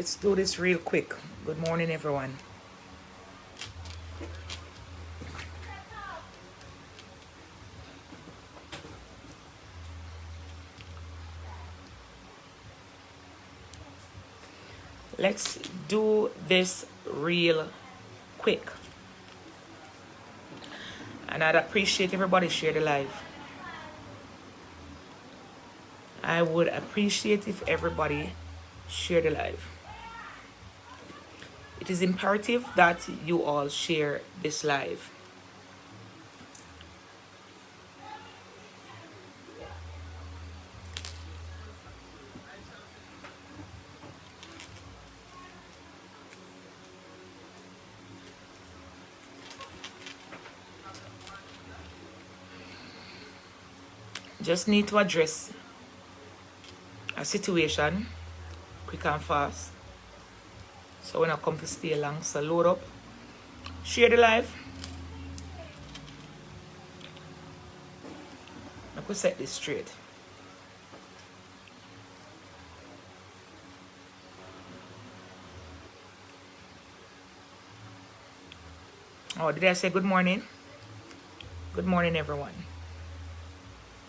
Let's do this real quick. Good morning, everyone. Let's do this real quick. And I'd appreciate everybody share the live. I would appreciate if everybody share the live. It is imperative that you all share this live. Just need to address a situation quick and fast. So when I come to stay long, so load up, share the live. I could set this straight. Oh, did I say good morning? Good morning, everyone.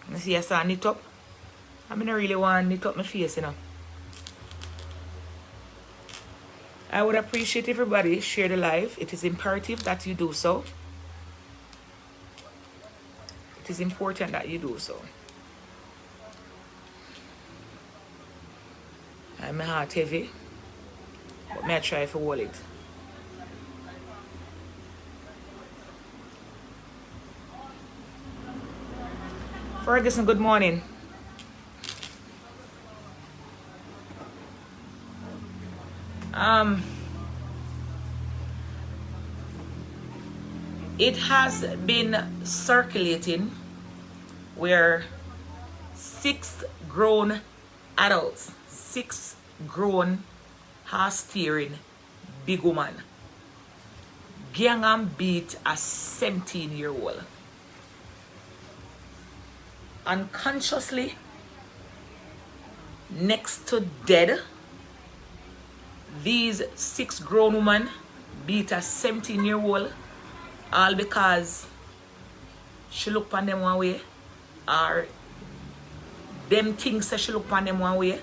You see, I saw knit up. I mean, I really want to knit up my face, you know. I would appreciate everybody share the live. It is imperative that you do so. It is important that you do so. I'm my heart heavy, but may I try to hold it. Ferguson, good morning. It has been circulating where 6 grown adults, 6 grown horse-steering big woman, gang and beat a 17-year-old. Unconsciously, next to dead, these 6 grown women beat a 17-year-old, all because she look on them one way, or them things that she look on them one way.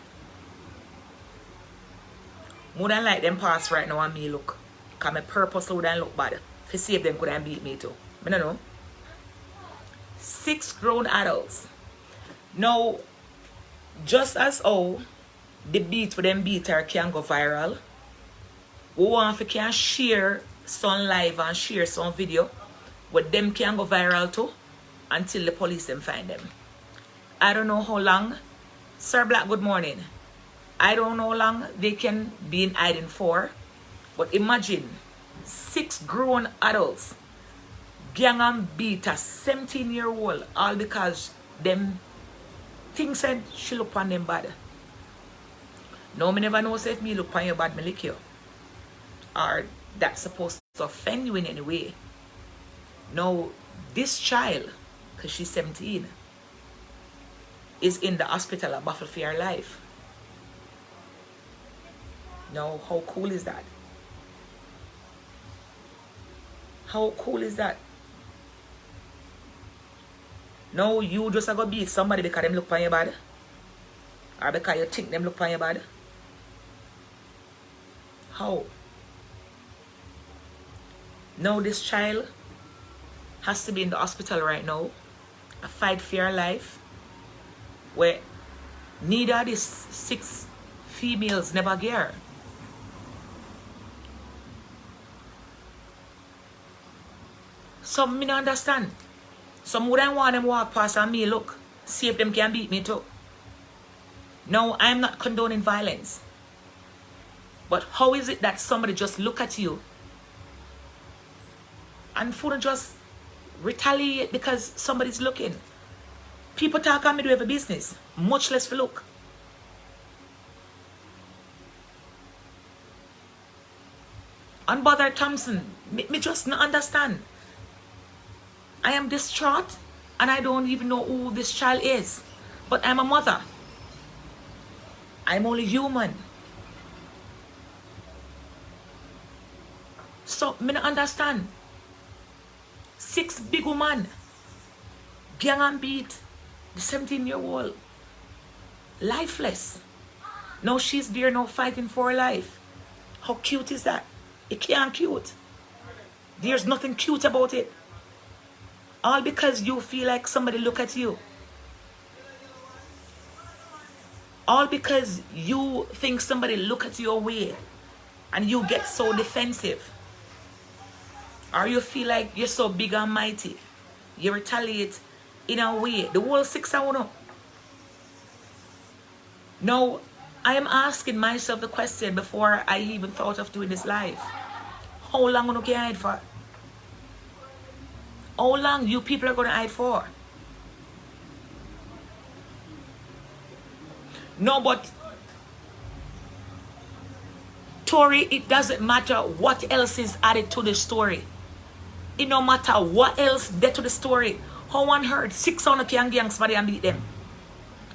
More than like them pass right now and me look, because my purpose wouldn't look bad. To see if them couldn't beat me too. I don't know. 6 grown adults. Now, just as how the beat with them beater can go viral, we want to can share some live and share some video where them can go viral too until the police them find them. I don't know how long. Sir Black, good morning. I don't know how long they can be in hiding for, but imagine 6 grown adults gang and beat a 17-year-old all because them things said she look on them bad. No, me never know if me look on you bad, me lick you. Or that's supposed to offend you in any way. No, this child, because she's 17, is in the hospital at battle for her life. No, how cool is that? How cool is that? No, you just go beat somebody because them look on you bad? Or because you think them look on you bad? How? No, this child has to be in the hospital right now. A fight for your life. Where neither of these 6 females never get her. Some me don't understand. Some wouldn't want them walk past and me look, see if them can beat me too. No, I'm not condoning violence. But how is it that somebody just look at you and for just retaliate because somebody's looking? People talk on me do have a business, much less for look. Unbothered Thompson, me just not understand. I am distraught and I don't even know who this child is. But I'm a mother. I'm only human. So, me not understand. 6 big woman, gang and beat the 17-year-old, lifeless. Now she's there now fighting for her life. How cute is that? It can't cute. There's nothing cute about it. All because you feel like somebody look at you. All because you think somebody look at your way and you get so defensive. Or you feel like you're so big and mighty. You retaliate in a way. The whole 6 I wanna. Now, I am asking myself the question before I even thought of doing this live. How long gonna hide for? How long you people are gonna hide for? No, but Tori, it doesn't matter what else is added to the story. It no matter what else there to the story. How one heard 600 young gangs somebody and beat them.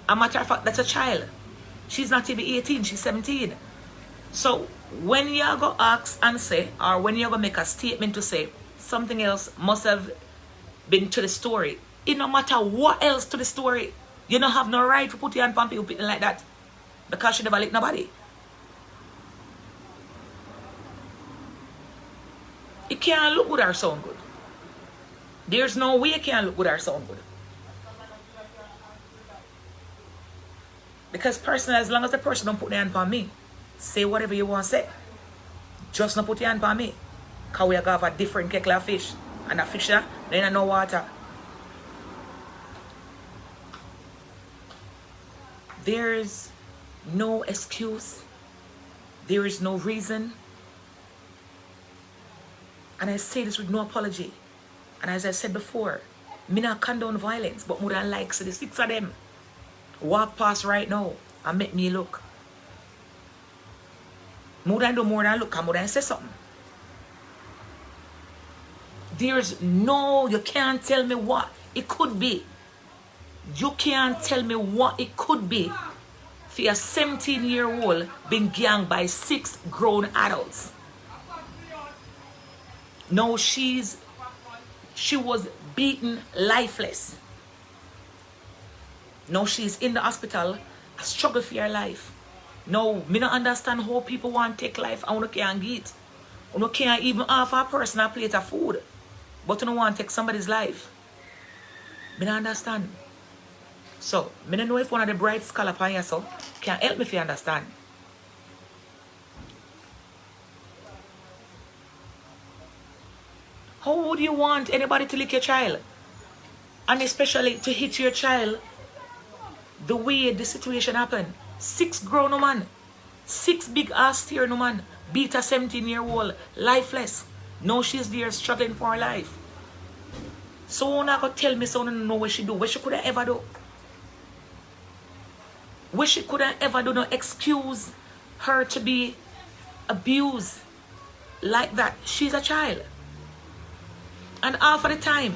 A matter of fact, that's a child. She's not even 18, she's 17. So when you go ask and say, or when you go make a statement to say something else must have been to the story, it no matter what else to the story, you don't have no right to put your hand on people like that. Because she never licked nobody. It can't look good or sound good. There's no way it can't look good or sound good. Because personally, as long as the person don't put their hand on me, say whatever you want to say. Just not put your hand on me. Because we have a different kettle of fish. And a fish there, then I no water. There's no excuse. There is no reason. And I say this with no apology. And as I said before, me not condone violence, but more than like, so the 6 of them walk past right now and make me look. More than do more than look, and more than say something. There's no, you can't tell me what it could be. You can't tell me what it could be for a 17-year-old being ganged by 6 grown adults. No, she was beaten lifeless. Now she's in the hospital, a struggle for her life. No, me don't understand how people want to take life and you can't get. You can't even offer a person a plate of food. But you don't want to take somebody's life. Me don't understand. So, me don't know if one of the bright scholars on here so can help me if you understand. How would you want anybody to lick your child? And especially to hit your child the way the situation happened. 6 grown women, 6 big ass tear woman, beat a 17-year-old, lifeless. Now she's there struggling for her life. So you're not going to tell me so don't know what she do. What she could have ever do. What she could have ever do no excuse her to be abused like that. She's a child. And half of the time,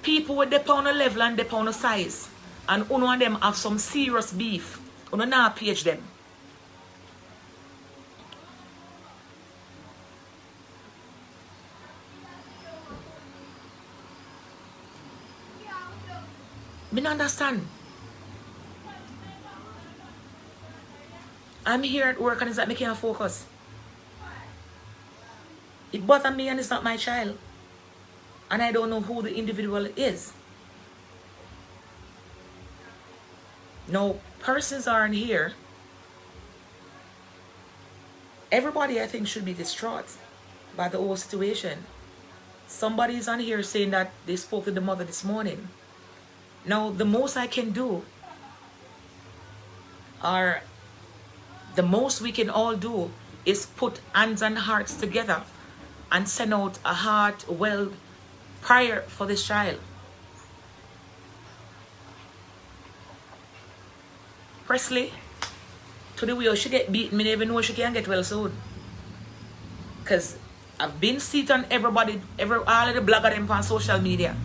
people with their pound level and their pound size, and one of them have some serious beef, you not page them. Me don't understand. I'm here at work and it's like me can't focus. It bothers me and it's not my child. And I don't know who the individual is. No, persons aren't here. Everybody, I think, should be distraught by the whole situation. Somebody's on here saying that they spoke to the mother this morning. Now, the most I can do, or the most we can all do, is put hands and hearts together and send out a heartfelt prayer for this child. Presley, to the way she get beaten, me never know she can get well soon. Because I've been seeing on everybody, all of the bloggers them on social media.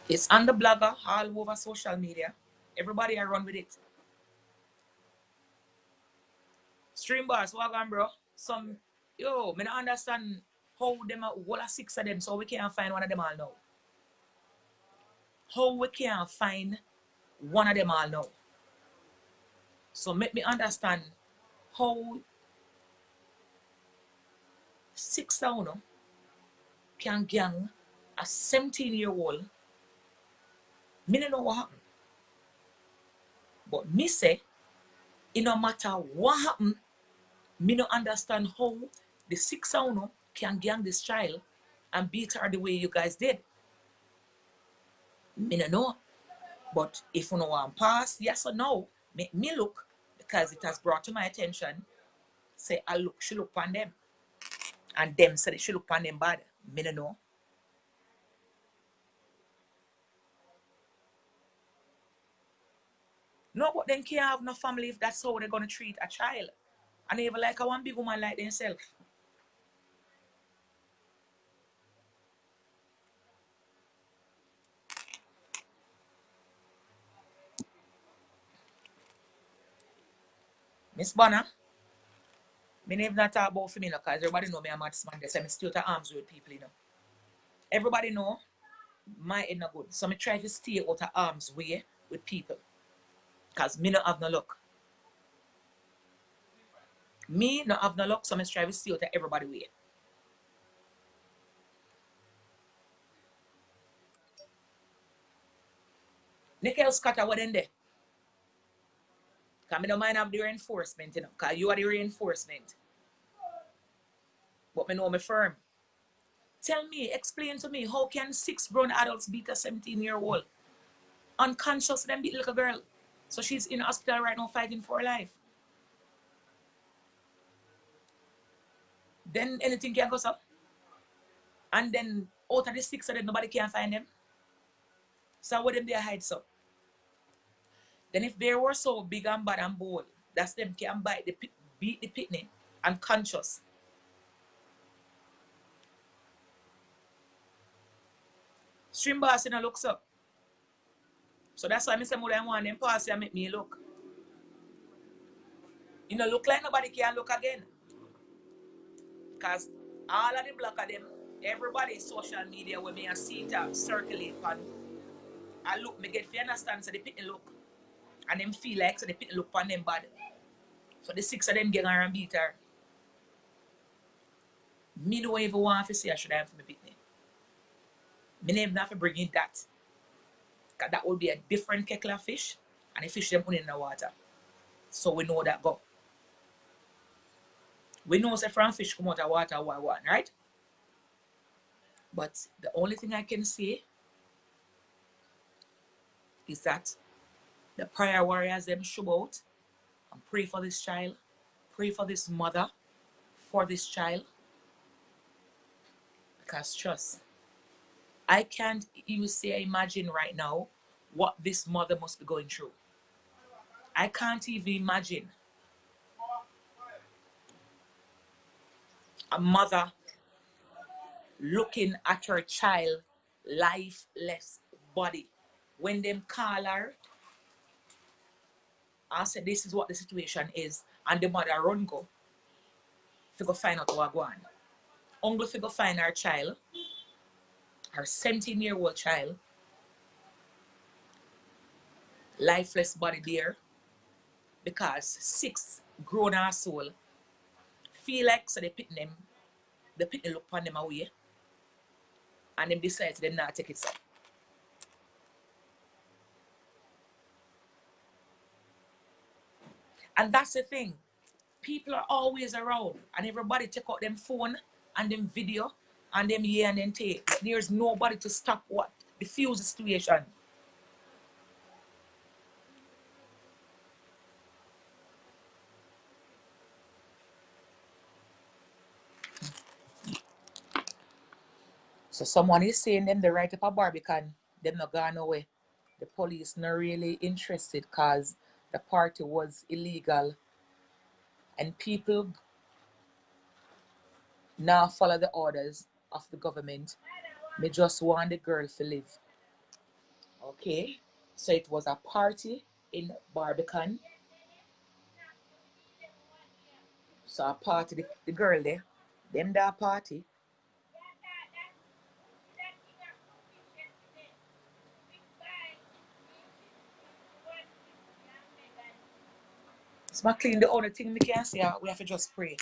It's on the blogger all over social media. Everybody I run with it. Stream bars, what on, bro? Some me not understand how them all are six of them, so we can't find one of them all now. How we can't find one of them all now. So make me understand how six of them can gang a 17-year-old. Me don't know what happened. But me say, it no matter what happened, me no understand how the six of them can gang this child and beat her the way you guys did. Me no know. But if you know want pass, yes or no, make me look, because it has brought to my attention, say I look, she look on them. And them say she look on them bad. Me no know. No, but then can't have no family if that's how they're gonna treat a child. And even like a one big woman like themselves. Miss Bonner, me never not talk about for me, because everybody know me I'm mad man. They say me still to arms with people, you know. Everybody know my head not good. So me try to stay out of arms way with people. Because me not have no luck. Me not have no luck, so me try to stay out of everybody way. Nickel scatter what in there. Because I don't mind have the reinforcement, you know. Because you are the reinforcement. But me know me firm. Tell me, explain to me, how can 6 grown adults beat a 17-year-old? Unconscious, them beat like a girl. So she's in the hospital right now fighting for her life. Then anything can go up. And then out of the 6 of them, nobody can find them. So what them they hide so? Then if they were so big and bad and bold, that's them can beat the pitney unconscious. Stream boss, you know, looks up. So that's why I say more than one them pass and make me look. You know, look like nobody can look again. Because all of the block of them, everybody social media where me a see it circulate on. I look, me get to understand so they pick the look. And them feel like so they pick the look on them bad. So the 6 of them get around beat her. Me don't even want to see I should have for me picnic. Me never have to bring in that. Because that would be a different kettle of fish. And the fish them put in the water. So we know that go. We know say from fish come out of water one, right? But the only thing I can say is that the prayer warriors them show out and pray for this child, pray for this mother, for this child. Because trust, I can't even say imagine right now what this mother must be going through. I can't even imagine a mother looking at her child lifeless body. When them call her and say this is what the situation is, and the mother run go to go find out what going on. Uncle to go find her child, her 17-year-old child, lifeless body there, because 6 grown ass soul feel like so they pick the look on them away, and them decide them not take it so. And that's the thing. People are always around, and everybody take out them phone and them video and them hear and then take. But there's nobody to stop what diffuse the situation. So someone is saying them the right up a Barbican, them not gone away. The police not really interested because the party was illegal and people now follow the orders of the government. They just want the girl to live. Okay, so it was a party in Barbican. So a party, the girl there, them that party. It's not clean. The only thing we can say, we have to just pray.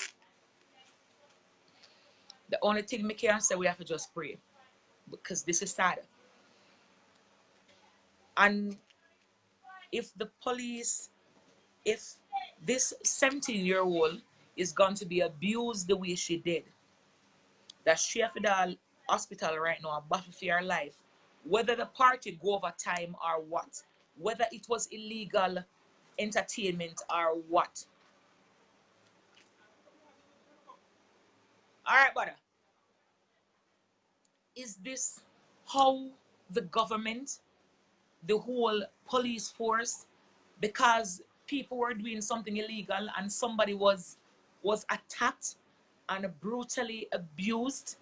The only thing we can say, we have to just pray. Because this is sad. And if the police, if this 17-year-old is going to be abused the way she did, that she have to the hospital right now, a battle for her life, whether the party go over time or what, whether it was illegal entertainment or what. All right, brother. Is this how the government, the whole police force, because people were doing something illegal and somebody was attacked and brutally abused,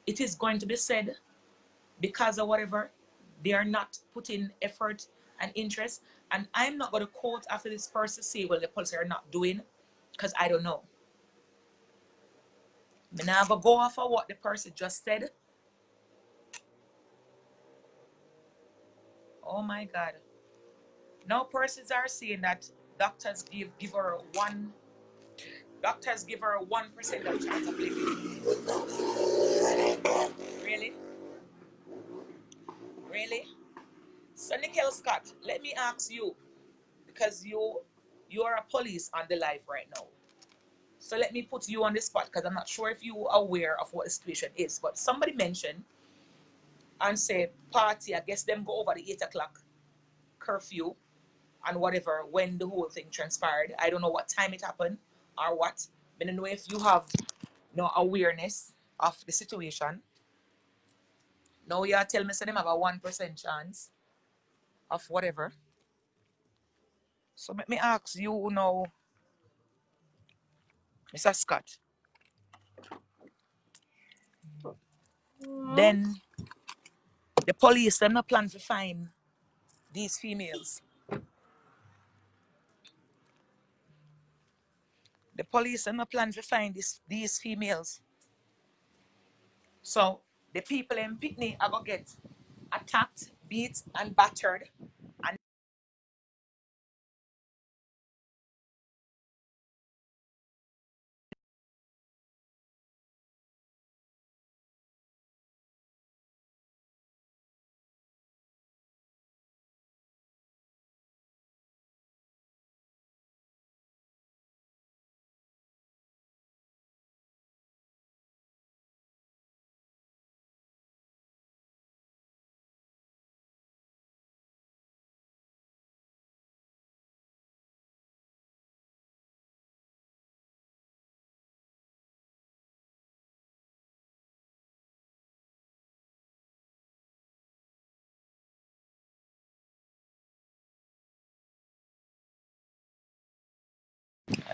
it is going to be said because of whatever they are not putting effort and interest. And I'm not going to quote after this person say, well, the police are not doing, because I don't know. I'm not going to go off of what the person just said. Oh my God. Now persons are saying that doctors give her one, doctors give her 1% of chance of living. Really? Really? So Nicole Scott, let me ask you, because you are a police on the live right now. So let me put you on the spot because I'm not sure if you are aware of what the situation is. But somebody mentioned and said party, I guess them go over the 8 o'clock curfew and whatever when the whole thing transpired. I don't know what time it happened or what. I don't know if you have no awareness of the situation. Now you tell me say them have a 1% chance of whatever. So let me ask you now, Mr. Scott. Then the police them not plan to find these females. The police them not plan to find these females. So the people in Pitney are gonna get attacked, beat, and battered. And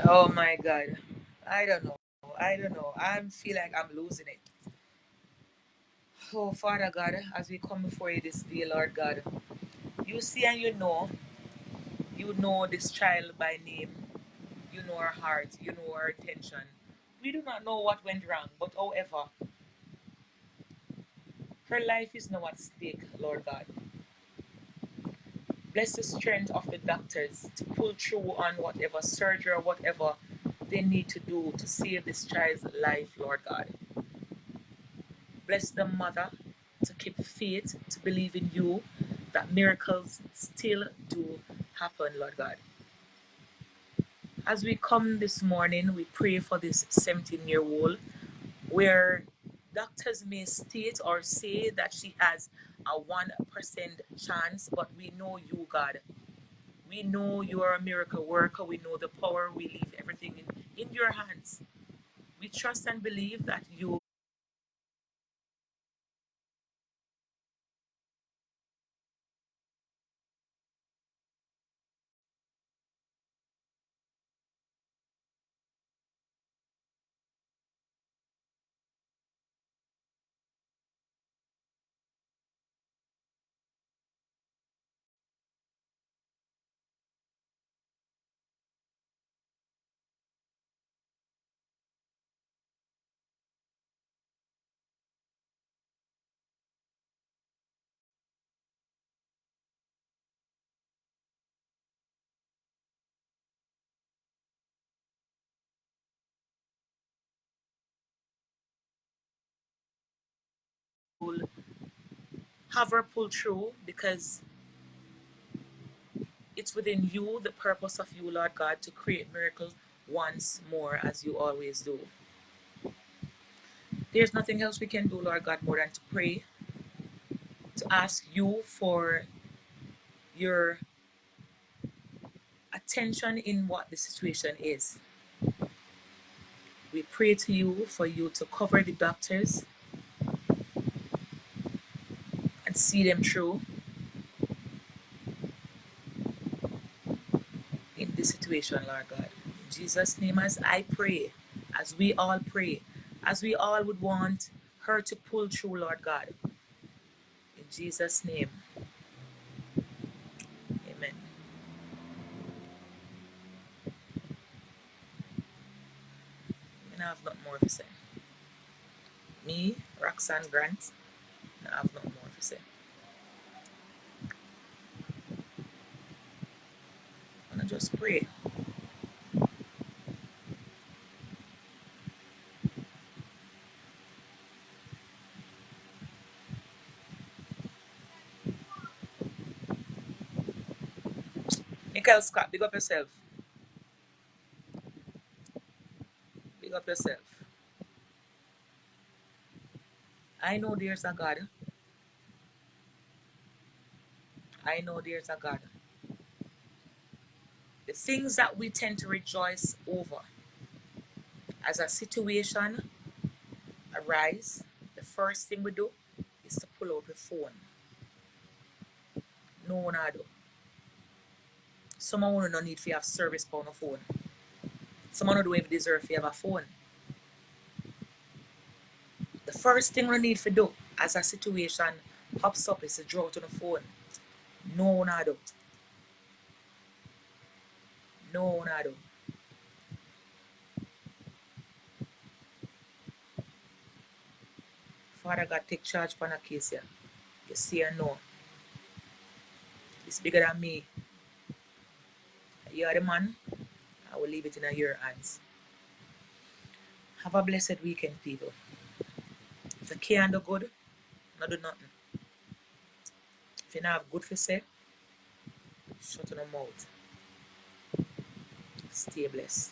oh my God, I don't know. I don't know. I feel like I'm losing it. Oh, Father God, as we come before you this day, Lord God, you see and you know this child by name, you know her heart, you know her intention. We do not know what went wrong, but however, her life is now at stake, Lord God. Bless the strength of the doctors to pull through on whatever surgery or whatever they need to do to save this child's life, Lord God. Bless the mother to keep faith, to believe in you, that miracles still do happen, Lord God. As we come this morning, we pray for this 17-year-old where doctors may state or say that she has a 1% chance, but we know you, God. We know you are a miracle worker. We know the power. We leave everything in your hands. We trust and believe that you have her pull through, because it's within you, the purpose of you, Lord God, to create miracles once more, as you always do. There's nothing else we can do, Lord God, more than to pray, to ask you for your attention in what the situation is. We pray to you for you to cover the doctors and see them through in this situation, Lord God. In Jesus' name, as I pray, as we all pray, as we all would want her to pull through, Lord God. In Jesus' name, amen. I have nothing more to say. Me, Roxanne Grant, I have nothing more to say. I'm going to just pray. Michael Scott, big up yourself. Big up yourself. I know there's a God. I know there's a God. The things that we tend to rejoice over, as a situation arise, the first thing we do is to pull out the phone. No one I do. Someone will not need to have service on a phone. Someone don't even deserve to have a phone. The first thing we need to do as a situation pops up is to draw to the phone. No one I do. No one I do. Father God, take charge for a case here. You see and know. It's bigger than me. You are the man. I will leave it in your hands. Have a blessed weekend, people. If you can't do good, not do nothing. If you don't have good to say, shut your mouth. Stay blessed.